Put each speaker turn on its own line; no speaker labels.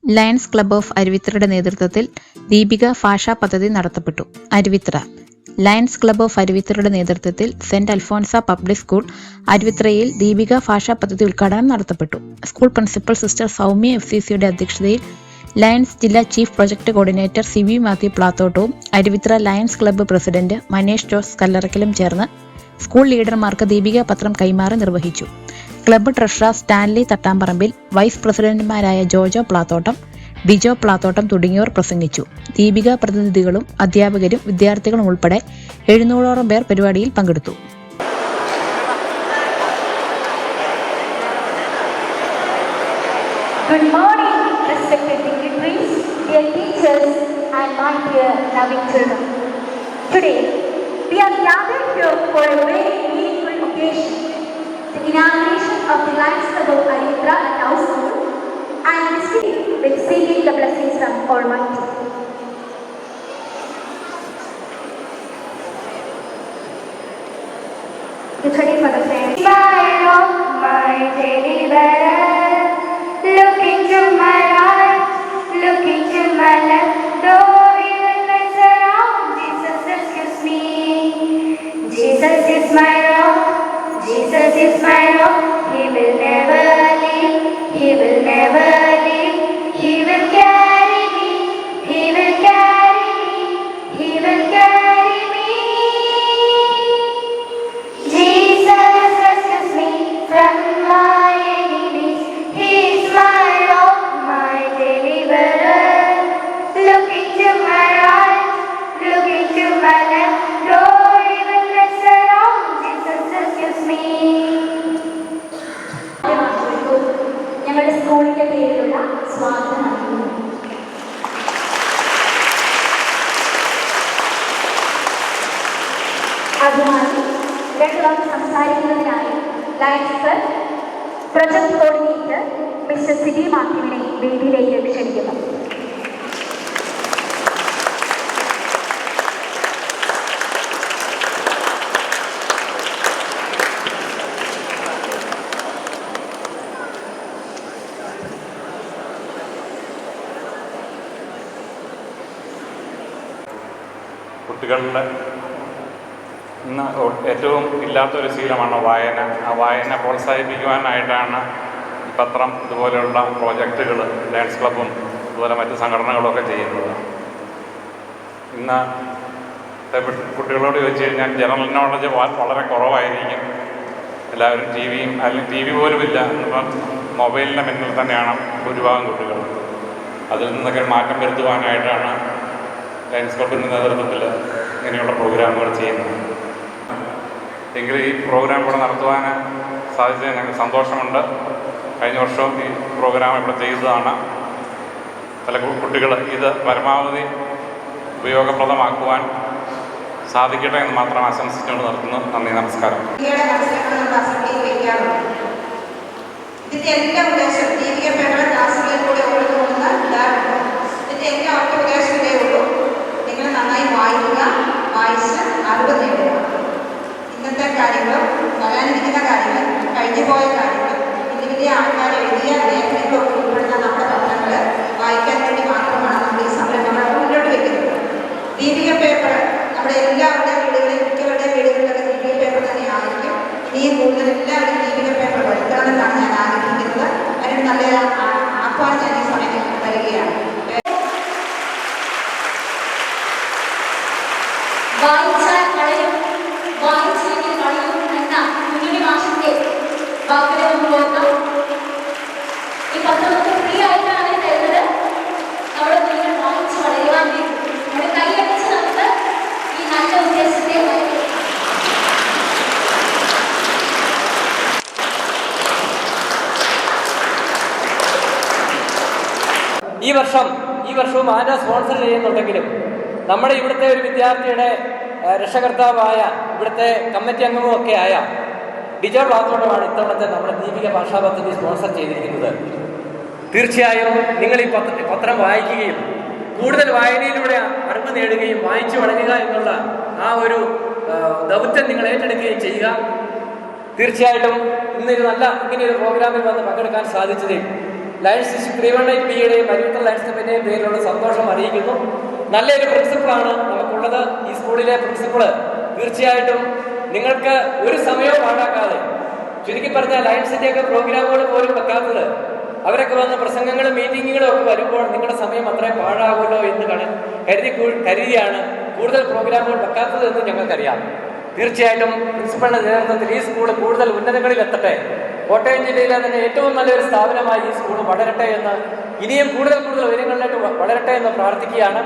Lions club of അരുവിത്രയുടെ നേതൃത്വത്തിൽ ദീപിക ഭാഷാ പദ്ധതി നടത്തപ്പെട്ടു. അരുവിത്ര ലയൺസ് ക്ലബ്ബ് ഓഫ് അരുവിത്രയുടെ നേതൃത്വത്തിൽ സെന്റ് അൽഫോൻസ പബ്ലിക് സ്കൂൾ അരുവിത്രയിൽ ദീപിക ഭാഷാ പദ്ധതി ഉദ്ഘാടനം നടത്തപ്പെട്ടു. സ്കൂൾ പ്രിൻസിപ്പൽ സിസ്റ്റർ സൗമ്യ FCCയുടെ അധ്യക്ഷതയിൽ ലയൺസ് ജില്ലാ chief project coordinator Sibi Mathew പ്ലാത്തോട്ടവും Aruvithura lions club president Manesh Jose കല്ലറക്കലും ചേർന്ന് സ്കൂൾ ലീഡർമാർക്ക് ദീപിക പത്രം കൈമാറി നിർവഹിച്ചു. ക്ലബ്ബ് ട്രഷറർ സ്റ്റാൻലി തട്ടാമ്പറമ്പിൽ, വൈസ് പ്രസിഡന്റുമാരായ ജോജോ പ്ലാത്തോട്ടം, ഡിജോ പ്ലാത്തോട്ടം തുടങ്ങിയവർ പ്രസംഗിച്ചു. ദീപിക പ്രതിനിധികളും അധ്യാപകരും വിദ്യാർത്ഥികളും ഉൾപ്പെടെ 700ഓളം പേർ പരിപാടിയിൽ പങ്കെടുത്തു.
Good morning, respected dignitaries, dear teachers, and my dear loving children. Today, we are gathered here for a very meaningful occasion, the inauguration of the Lions Club of Arivitra at our school, and with seeking the blessings from Almighty. Get ready for the prayer.
Smile of my teddy bear, look into my eyes, look into my left. Though even mess around, Jesus rescues me. Jesus is my rock, Jesus is my rock. He will never leave, He will never leave. He will carry me, He will carry me, He will carry me. Jesus rescues me from my enemies. He is my rock, my deliverer. Look into my right, look into my left. Though even mess around, Jesus rescues me.
ഞങ്ങളുടെ സ്കൂളിന്റെ പേരിലുള്ള സ്വാഗതം നൽകുന്നു. അതുമായി രണ്ട് വാക്ക് സംസാരിക്കുന്നതിനായി lions club project coordinator mister Sibi മാത്യുവിനെ വേദിയിലേക്ക് ക്ഷണിക്കുന്നു.
കുട്ടികളുടെ ഇന്ന് ഏറ്റവും ഇല്ലാത്തൊരു ശീലമാണ് വായന. ആ വായന പ്രോത്സാഹിപ്പിക്കുവാനായിട്ടാണ് ഈ പത്രം ഇതുപോലെയുള്ള പ്രോജക്റ്റുകൾ ലയൺസ് ക്ലബ്ബും അതുപോലെ മറ്റ് സംഘടനകളൊക്കെ ചെയ്യുന്നത്. ഇന്ന് കുട്ടികളോട് ചോദിച്ചു കഴിഞ്ഞാൽ ജനറൽ നോളജ് വളരെ കുറവായിരിക്കും. എല്ലാവരും അല്ലെങ്കിൽ ടി വി പോലുമില്ല, ഇപ്പം മൊബൈലിൻ്റെ മുന്നിൽ തന്നെയാണ് ഭൂരിഭാഗം കുട്ടികൾ. അതിൽ നിന്നൊക്കെ മാറ്റം വരുത്തുവാനായിട്ടാണ് ലയൺസ് ക്ലബ്ബിൻ്റെ നേതൃത്വത്തിൽ ഇങ്ങനെയുള്ള പ്രോഗ്രാമുകൾ ചെയ്യുന്നത്. എങ്കിൽ ഈ പ്രോഗ്രാം ഇവിടെ നടത്തുവാൻ സാധിച്ചതിൽ ഞങ്ങൾക്ക് സന്തോഷമുണ്ട്. കഴിഞ്ഞ വർഷവും ഈ പ്രോഗ്രാം ഇവിടെ ചെയ്തതാണ്. പല കുട്ടികൾ ഇത് പരമാവധി ഉപയോഗപ്രദമാക്കുവാൻ സാധിക്കട്ടെ എന്ന് മാത്രം ആശംസിച്ചുകൊണ്ട് നിർത്തുന്നു. നന്ദി, നമസ്കാരം.
ഇതിൻ്റെ എല്ലാ ഉദ്ദേശം ദീപിക പേപ്പർ ക്ലാസ്സുകളിൽ കൂടെ ഒഴിഞ്ഞു പോകുന്ന എല്ലാവരും ഇതിൻ്റെ എല്ലാ ഒറ്റ ഉദ്ദേശം ഇതേ ഉള്ളൂ: നിങ്ങൾ നന്നായി വായിക്കുക, വായിച്ച് അറിവ് നേടുക. ഇന്നത്തെ കാര്യങ്ങൾ, വരാനിരിക്കുന്ന കാര്യങ്ങൾ, കഴിഞ്ഞു പോയ കാര്യങ്ങൾ, വലിയ വലിയ ആൾക്കാർ എഴുതിയ ലേഖനങ്ങളൊക്കെ ഉൾപ്പെടുന്ന നമ്മുടെ പത്രങ്ങൾ വായിക്കാൻ വേണ്ടി മാത്രമാണ് നമ്മൾ ഈ സംരംഭങ്ങൾ മുന്നോട്ട് വയ്ക്കുന്നത്. ദീപിക പേപ്പർ നമ്മുടെ എല്ലാവരുടെയും വീടുകളിൽ, മിക്കവരുടെയും വീടുകളിലൊക്കെ ദീപിക പേപ്പർ തന്നെ ആയിരിക്കും. ഇനിയും കൂടുതൽ എല്ലാവരും ദീപിക പേപ്പർ വരുത്തണമെന്നാണ് ഞാൻ ആഗ്രഹിക്കുന്നത്. അതിന് നല്ല ആഹ്വാനം ഞാൻ ഈ സമയത്ത് തരികയാണ്.
വായിച്ചാൽ കളയും, വായിച്ചില്ലെങ്കിൽ കളയും എന്ന കുഞ്ഞുണ്ണി മാഷിന്റെ വാക്കുകളെ നമുക്ക് ഓർക്കാം. ഈ പത്രമൊക്കെ ഫ്രീ ആയിട്ടാണ് അവർ തരുന്നത്. നമ്മുടെ കുഞ്ഞുങ്ങൾ വായിച്ച് വളരുവാൻ വേണ്ടി നമ്മുടെ കൈയടിച്ച് നമുക്ക് ഈ നല്ല ഉദ്ദേശത്തെ
ഈ വർഷവും ആന സ്പോൺസർ ചെയ്യുന്നുണ്ടെങ്കിലും നമ്മുടെ ഇവിടുത്തെ ഒരു വിദ്യാർത്ഥിയുടെ രക്ഷകർത്താവായ ഇവിടുത്തെ കമ്മിറ്റി അംഗവും ഒക്കെ ആയ ഡിജോ പ്ലാത്തോട്ടമാണ് ഇത്തവണത്തെ നമ്മുടെ ദീപിക ഭാഷാ പദ്ധതി സ്പോൺസർ ചെയ്തിരിക്കുന്നത്. തീർച്ചയായും നിങ്ങൾ ഈ പത്രം വായിക്കുകയും കൂടുതൽ വായനയിലൂടെ അറിവ് നേടുകയും വായിച്ചു വളരുക എന്നുള്ള ആ ഒരു ദൗത്യം നിങ്ങൾ ഏറ്റെടുക്കുകയും ചെയ്യുക. തീർച്ചയായിട്ടും ഇന്നൊരു നല്ല ഇങ്ങനെയൊരു പ്രോഗ്രാമിൽ വന്ന് പങ്കെടുക്കാൻ സാധിച്ചതിൽ ലയൺസ് 318 ബിയുടെയും അരുവിത്തറ ലയൺസ് ക്ലബിൻ്റെയും പേരിലുള്ള സന്തോഷം അറിയിക്കുന്നു. നല്ലൊരു പ്രിൻസിപ്പളാണ് നമുക്കുള്ളത്. ഈ സ്കൂളിലെ പ്രിൻസിപ്പള് തീർച്ചയായിട്ടും നിങ്ങൾക്ക് ഒരു സമയവും പാഴാക്കാതെ, ചുരുക്കി പറഞ്ഞാൽ ലയൺസിൻ്റെയൊക്കെ പ്രോഗ്രാമുകൾ പോലും വെക്കാത്തത്, അവരൊക്കെ വന്ന് പ്രസംഗങ്ങളും മീറ്റിങ്ങുകളും ഒക്കെ വരുമ്പോൾ നിങ്ങളുടെ സമയം അത്രയും പാഴാകുമല്ലോ എന്ന് കരുതിയാണ് കൂടുതൽ പ്രോഗ്രാമുകൾ വെക്കാത്തത് എന്ന് ഞങ്ങൾക്കറിയാം. തീർച്ചയായിട്ടും പ്രിൻസിപ്പളിന്റെ നേതൃത്വത്തിൽ ഈ സ്കൂൾ കൂടുതൽ ഉന്നതങ്ങളിൽ എത്തട്ടെ. കോട്ടയം ജില്ലയിലെ തന്നെ ഏറ്റവും നല്ലൊരു സ്ഥാപനമായി ഈ സ്കൂൾ വളരട്ടെ എന്ന്, ഇനിയും കൂടുതൽ ഉയരങ്ങളിലേക്ക് വളരട്ടെ എന്ന് പ്രാർത്ഥിക്കുകയാണ്.